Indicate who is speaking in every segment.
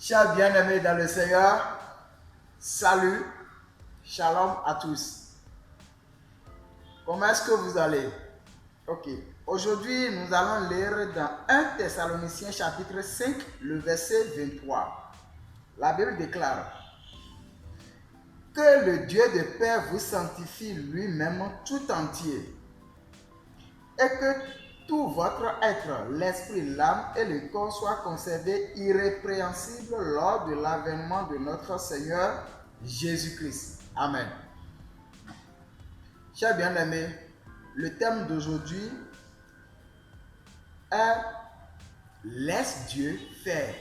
Speaker 1: Chers bien-aimés dans le Seigneur, salut, shalom à tous. Comment est-ce que vous allez? Ok. Aujourd'hui, nous allons lire dans 1 Thessaloniciens chapitre 5, le verset 23. La Bible déclare que le Dieu de paix vous sanctifie lui-même tout entier et que tout votre être, l'esprit, l'âme et le corps soient conservés irrépréhensibles lors de l'avènement de notre Seigneur Jésus-Christ. Amen. Chers bien-aimés, le thème d'aujourd'hui est « Laisse Dieu faire ».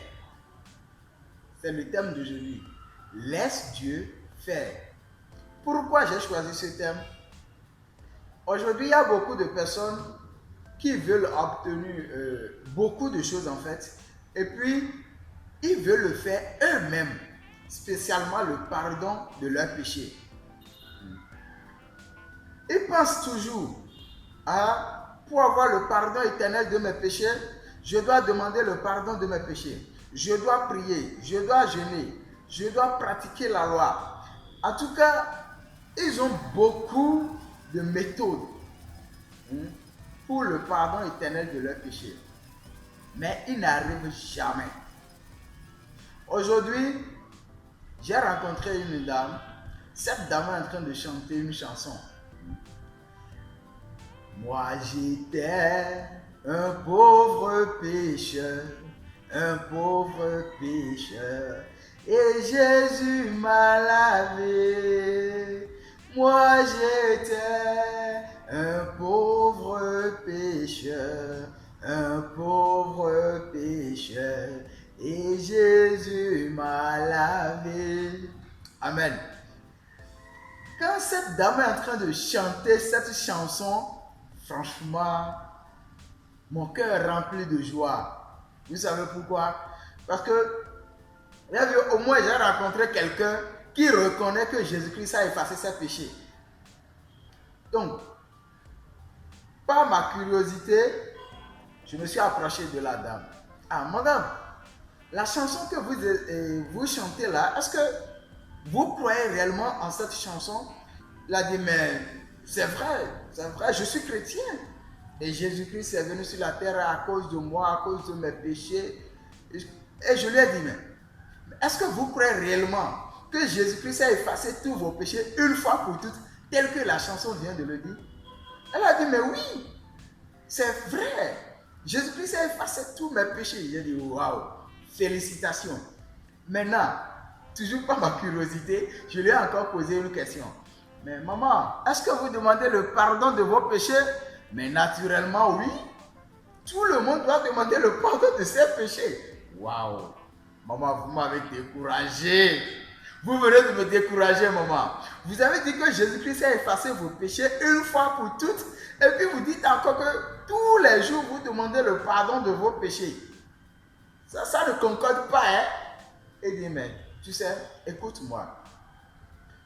Speaker 1: C'est le thème d'aujourd'hui. « Laisse Dieu faire ». Pourquoi j'ai choisi ce thème? Aujourd'hui, il y a beaucoup de personnes qui veulent obtenir beaucoup de choses en fait, et puis ils veulent le faire eux-mêmes, spécialement le pardon de leurs péchés. Ils pensent toujours pour avoir le pardon éternel de mes péchés, je dois demander le pardon de mes péchés, je dois prier, je dois jeûner, je dois pratiquer la loi. En tout cas, ils ont beaucoup de méthodes pour le pardon éternel de leurs péchés. Mais ils n'arrivent jamais. Aujourd'hui, j'ai rencontré une dame. Cette dame est en train de chanter une chanson. Moi j'étais un pauvre pécheur, et Jésus m'a lavé. Moi j'étais un pauvre pécheur, et Jésus m'a lavé. Amen. Quand cette dame est en train de chanter cette chanson, franchement, mon cœur est rempli de joie. Vous savez pourquoi? Parce que, au moins j'ai rencontré quelqu'un qui reconnaît que Jésus-Christ a effacé ses péchés. Donc, par ma curiosité, je me suis approché de la dame. Ah, madame, la chanson que vous chantez là, est-ce que vous croyez réellement en cette chanson? Il a dit, mais c'est vrai, je suis chrétien. Et Jésus-Christ est venu sur la terre à cause de moi, à cause de mes péchés. Et je lui ai dit, mais est-ce que vous croyez réellement que Jésus-Christ a effacé tous vos péchés une fois pour toutes, tel que la chanson vient de le dire? Elle a dit, mais oui, c'est vrai. Jésus-Christ a effacé tous mes péchés. J'ai dit, waouh, félicitations. Maintenant, toujours par ma curiosité, je lui ai encore posé une question. Mais maman, est-ce que vous demandez le pardon de vos péchés? Mais naturellement, oui. Tout le monde doit demander le pardon de ses péchés. Waouh, maman, vous m'avez découragé. Vous venez de me décourager, maman. Vous avez dit que Jésus-Christ a effacé vos péchés une fois pour toutes. Et puis vous dites encore que tous les jours, vous demandez le pardon de vos péchés. Ça ne concorde pas, hein? Et dit, mais tu sais, écoute-moi.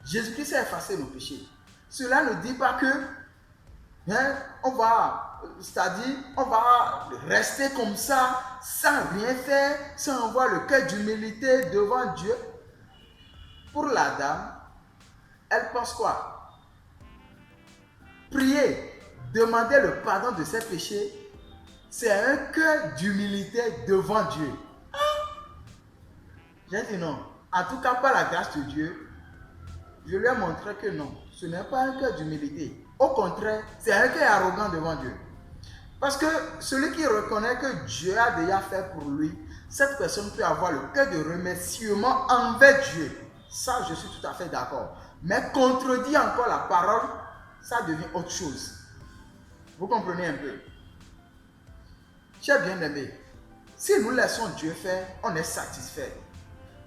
Speaker 1: Jésus-Christ a effacé nos péchés. Cela ne dit pas que on va rester comme ça, sans rien faire, sans avoir le cœur d'humilité devant Dieu. Pour la dame, elle pense quoi? Prier, demander le pardon de ses péchés, c'est un cœur d'humilité devant Dieu. J'ai dit non. En tout cas, par la grâce de Dieu, je lui ai montré que non, ce n'est pas un cœur d'humilité. Au contraire, c'est un cœur arrogant devant Dieu. Parce que celui qui reconnaît que Dieu a déjà fait pour lui, cette personne peut avoir le cœur de remerciement envers Dieu. Ça, je suis tout à fait d'accord. Mais contredire encore la parole, ça devient autre chose. Vous comprenez un peu? Chers bien-aimés, si nous laissons Dieu faire, on est satisfait.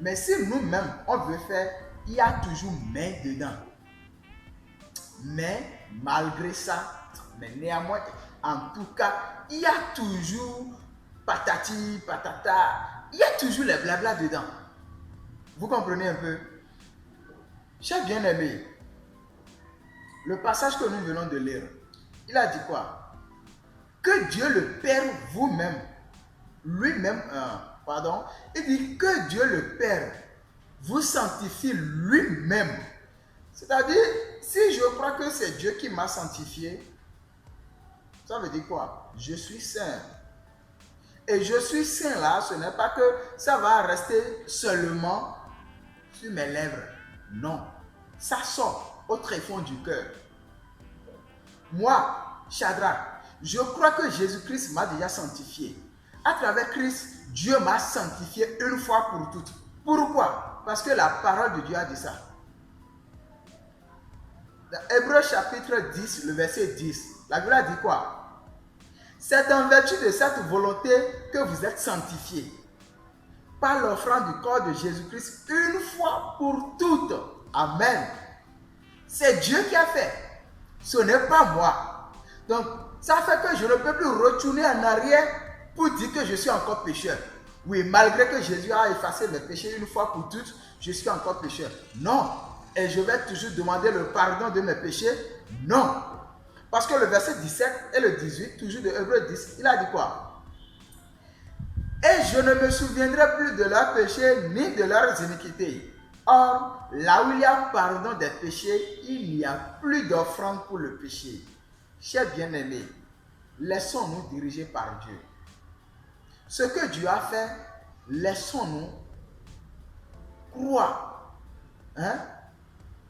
Speaker 1: Mais si nous-mêmes, on veut faire, il y a toujours main dedans. Mais malgré ça, mais néanmoins, en tout cas, il y a toujours patati, patata, il y a toujours les blabla dedans. Vous comprenez un peu? Chers bien-aimés, le passage que nous venons de lire, il a dit quoi? Que Dieu le Père vous-même, lui-même pardon, il dit que Dieu le Père vous sanctifie lui-même. C'est-à-dire, si je crois que c'est Dieu qui m'a sanctifié, ça veut dire quoi? Je suis saint. Et je suis saint là, ce n'est pas que ça va rester seulement sur mes lèvres. Non, ça sort au tréfonds du cœur. Moi, Shadrach, je crois que Jésus-Christ m'a déjà sanctifié. À travers Christ, Dieu m'a sanctifié une fois pour toutes. Pourquoi? Parce que la parole de Dieu a dit ça. Dans Hébreux chapitre 10, le verset 10, la Bible a dit quoi? C'est en vertu de cette volonté que vous êtes sanctifiés par l'offrande du corps de Jésus-Christ une fois pour toutes. Amen. C'est Dieu qui a fait. Ce n'est pas moi. Donc, ça fait que je ne peux plus retourner en arrière pour dire que je suis encore pécheur. Oui, malgré que Jésus a effacé mes péchés une fois pour toutes, je suis encore pécheur. Non. Et je vais toujours demander le pardon de mes péchés? Non. Parce que le verset 17 et le 18, toujours de Hébreux 10, il a dit quoi? Et je ne me souviendrai plus de leurs péchés ni de leurs iniquités. Or, là où il y a pardon des péchés, il n'y a plus d'offrande pour le péché. Chers bien-aimés, laissons-nous diriger par Dieu. Ce que Dieu a fait, laissons-nous croire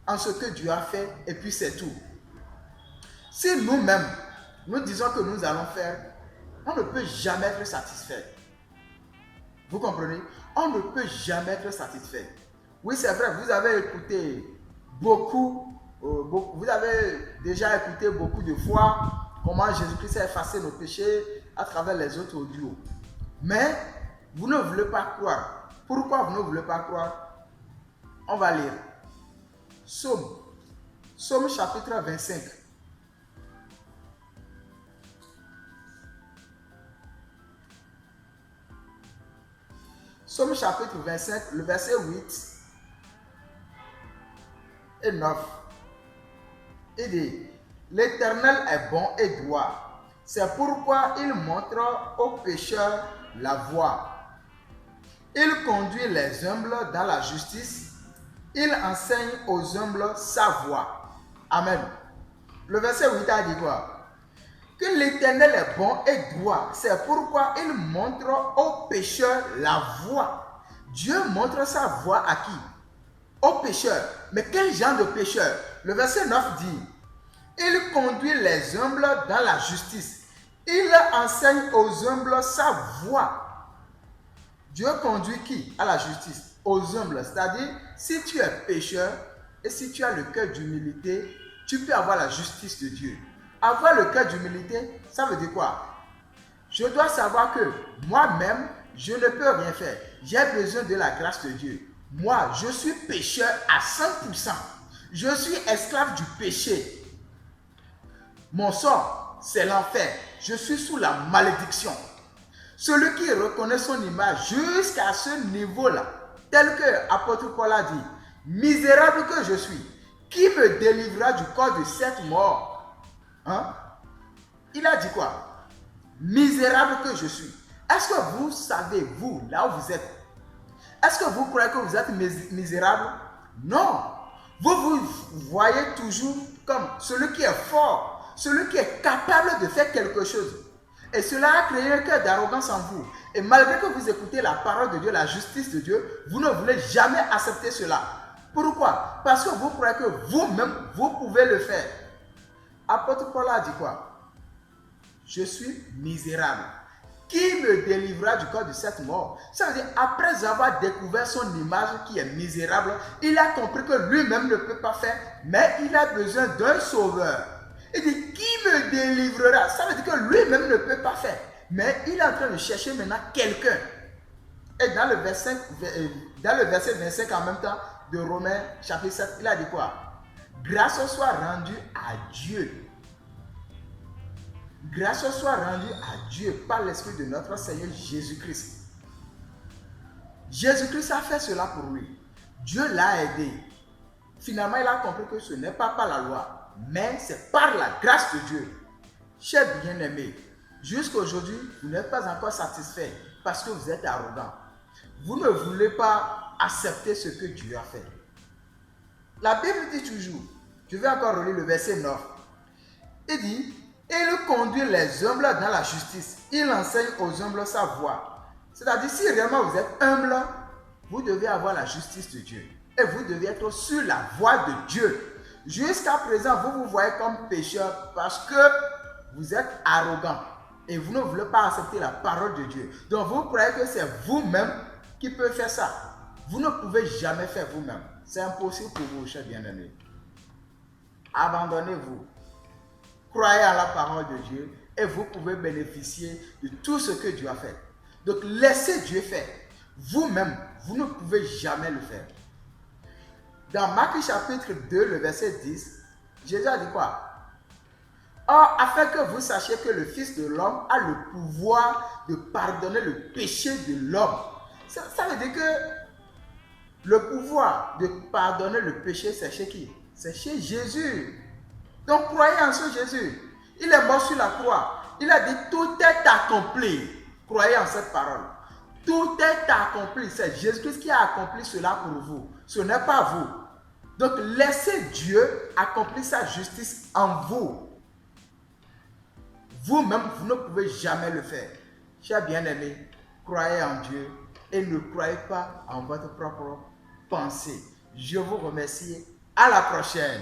Speaker 1: en ce que Dieu a fait, et puis c'est tout. Si nous-mêmes, nous disons que nous allons faire, on ne peut jamais être satisfait. Vous comprenez? On ne peut jamais être satisfait. Oui, c'est vrai, vous avez écouté beaucoup, vous avez déjà écouté beaucoup de fois comment Jésus-Christ a effacé nos péchés à travers les autres audios. Mais vous ne voulez pas croire. Pourquoi vous ne voulez pas croire? On va lire. Psaume chapitre 25. Psaume chapitre 25, le verset 8 et 9. Il dit, l'Éternel est bon et droit. C'est pourquoi il montre aux pécheurs la voie. Il conduit les humbles dans la justice. Il enseigne aux humbles sa voie. Amen. Le verset 8 a dit quoi? Que l'Éternel est bon et droit. C'est pourquoi il montre aux pécheurs la voie. Dieu montre sa voie à qui? Aux pécheurs. Mais quel genre de pécheurs? Le verset 9 dit, il conduit les humbles dans la justice. Il enseigne aux humbles sa voie. Dieu conduit qui à la justice? Aux humbles. C'est-à-dire, si tu es pécheur et si tu as le cœur d'humilité, tu peux avoir la justice de Dieu. Avoir le cœur d'humilité, ça veut dire quoi? Je dois savoir que moi-même, je ne peux rien faire. J'ai besoin de la grâce de Dieu. Moi, je suis pécheur à 100%. Je suis esclave du péché. Mon sort, c'est l'enfer. Je suis sous la malédiction. Celui qui reconnaît son image jusqu'à ce niveau-là, tel que l'apôtre Paul a dit, misérable que je suis, qui me délivrera du corps de cette mort? Il a dit quoi? Misérable que je suis. Est-ce que vous savez, vous, là où vous êtes, est-ce que vous croyez que vous êtes misérable? Non. Vous voyez toujours comme celui qui est fort, celui qui est capable de faire quelque chose. Et cela a créé un cœur d'arrogance en vous. Et malgré que vous écoutez la parole de Dieu, la justice de Dieu, vous ne voulez jamais accepter cela. Pourquoi? Parce que vous croyez que vous-même, vous pouvez le faire. Apôtre Paul a dit quoi? Je suis misérable. Qui me délivrera du corps de cette mort? Ça veut dire, après avoir découvert son image qui est misérable, il a compris que lui-même ne peut pas faire, mais il a besoin d'un sauveur. Il dit, qui me délivrera? Ça veut dire que lui-même ne peut pas faire, mais il est en train de chercher maintenant quelqu'un. Et dans le verset 25 en même temps de Romains chapitre 7, il a dit quoi? Grâce soit rendue à Dieu. Grâce soit rendue à Dieu par l'Esprit de notre Seigneur Jésus-Christ. Jésus-Christ a fait cela pour lui. Dieu l'a aidé. Finalement, il a compris que ce n'est pas par la loi, mais c'est par la grâce de Dieu. Chers bien-aimés, jusqu'à aujourd'hui, vous n'êtes pas encore satisfait parce que vous êtes arrogant. vous ne voulez pas accepter ce que Dieu a fait. La Bible dit toujours, je vais encore relire le verset 9. Il dit, il conduit les humbles dans la justice. Il enseigne aux humbles sa voie. C'est-à-dire, si réellement vous êtes humble, vous devez avoir la justice de Dieu. Et vous devez être sur la voie de Dieu. Jusqu'à présent, vous vous voyez comme pécheur parce que vous êtes arrogant. Et vous ne voulez pas accepter la parole de Dieu. Donc vous croyez que c'est vous-même qui pouvez faire ça. Vous ne pouvez jamais faire vous-même. C'est impossible pour vous, chers bien-aimés. Abandonnez-vous. Croyez à la parole de Dieu et vous pouvez bénéficier de tout ce que Dieu a fait. Donc laissez Dieu faire. Vous-même, vous ne pouvez jamais le faire. Dans Marc chapitre 2, le verset 10, Jésus a dit quoi? Or, afin que vous sachiez que le Fils de l'homme a le pouvoir de pardonner le péché de l'homme. Ça veut dire que le pouvoir de pardonner le péché, c'est chez qui? C'est chez Jésus. Donc, croyez en ce Jésus. Il est mort sur la croix. Il a dit, tout est accompli. Croyez en cette parole. Tout est accompli. C'est Jésus-Christ qui a accompli cela pour vous. Ce n'est pas vous. Donc, laissez Dieu accomplir sa justice en vous. Vous-même, vous ne pouvez jamais le faire. Chers bien-aimés, croyez en Dieu et ne croyez pas en votre propre pensée. Je vous remercie. À la prochaine.